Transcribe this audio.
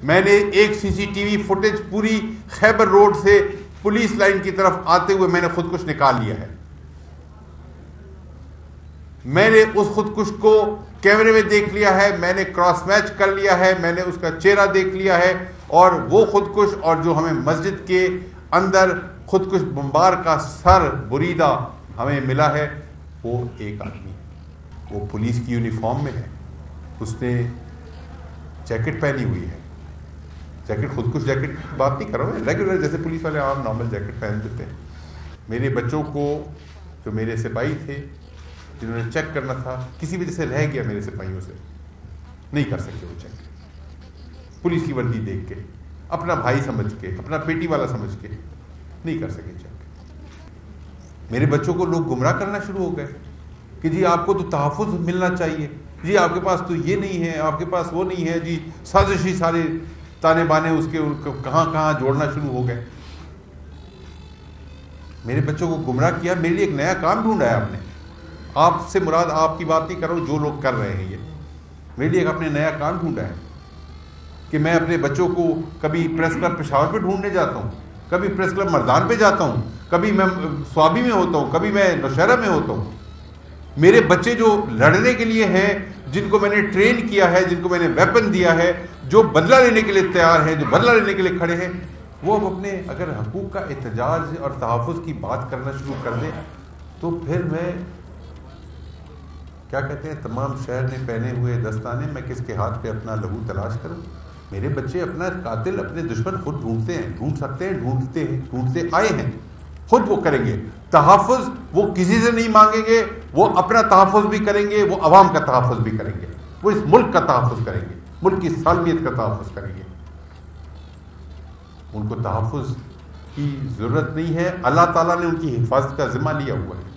میں نے ایک سی سی ٹی وی فوٹیج پوری خیبر روڈ سے پولیس لائن کی طرف آتے ہوئے میں نے خودکش نکال لیا ہے. میں نے اس خودکش کو کیمرے میں دیکھ لیا ہے, میں نے کراس میچ کر لیا ہے, میں نے اس کا چہرہ دیکھ لیا ہے, اور وہ خودکش اور جو ہمیں مسجد کے اندر خودکش بمبار کا سر بریدہ ہمیں ملا ہے وہ ایک آدمی, وہ پولیس کی یونیفارم میں ہے, اس نے جیکٹ پہنی ہوئی ہے, جیکٹ خودکش جیکٹ کی بات نہیں کر رہا ہوں, ریگولر جیسے پولیس والے عام نارمل جیکٹ پہن دیتے ہیں. میرے بچوں کو جو میرے سپاہی تھے جنہوں نے چیک کرنا تھا, کسی وجہ سے رہ گیا میرے سپاہیوں سے, نہیں کر سکے وہ چیک, پولیس کی وردی دیکھ کے, اپنا بھائی سمجھ کے, اپنا پیٹی والا سمجھ کے نہیں کر سکے چیک. میرے بچوں کو لوگ گمراہ کرنا شروع ہو گئے کہ جی آپ کو تو تحفظ ملنا چاہیے, جی آپ کے پاس تو یہ نہیں ہے, آپ کے پاس وہ نہیں ہے, جی سازشی سارے تانے بانے اس کے کہاں کہاں جوڑنا شروع ہو گئے. میرے بچوں کو گمراہ کیا, میرے لیے ایک نیا کام ڈھونڈا ہے آپ نے. آپ سے مراد آپ کی بات نہیں کر رہا ہوں, جو لوگ کر رہے ہیں یہ, میرے لیے ایک اپنے نیا کام ڈھونڈا ہے کہ میں اپنے بچوں کو کبھی پریس کلب پشاور پہ ڈھونڈنے جاتا ہوں, کبھی پریس کلب مردان پہ جاتا ہوں, کبھی میں سوابی میں ہوتا ہوں, کبھی میں نوشہرہ میں ہوتا ہوں. میرے بچے جو لڑنے کے لیے ہیں, جن کو میں نے ٹرین کیا ہے, جن کو میں نے ویپن دیا ہے, جو بدلہ لینے کے لیے تیار ہیں, جو بدلہ لینے کے لیے کھڑے ہیں, وہ اب اپنے اگر حقوق کا احتجاج اور تحفظ کی بات کرنا شروع کر دیں تو پھر میں کیا کہتے ہیں, تمام شہر نے پہنے ہوئے دستانے, میں کس کے ہاتھ پہ اپنا لہو تلاش کروں. میرے بچے اپنا قاتل, اپنے دشمن خود ڈھونڈتے ہیں, ڈھونڈ سکتے ہیں, ڈھونڈتے آئے ہیں, خود وہ کریں گے. تحفظ وہ کسی سے نہیں مانگیں گے, وہ اپنا تحفظ بھی کریں گے, وہ عوام کا تحفظ بھی کریں گے, وہ اس ملک کا تحفظ کریں گے, ملک کی سالمیت کا تحفظ کریں گے. ان کو تحفظ کی ضرورت نہیں ہے, اللہ تعالیٰ نے ان کی حفاظت کا ذمہ لیا ہوا ہے.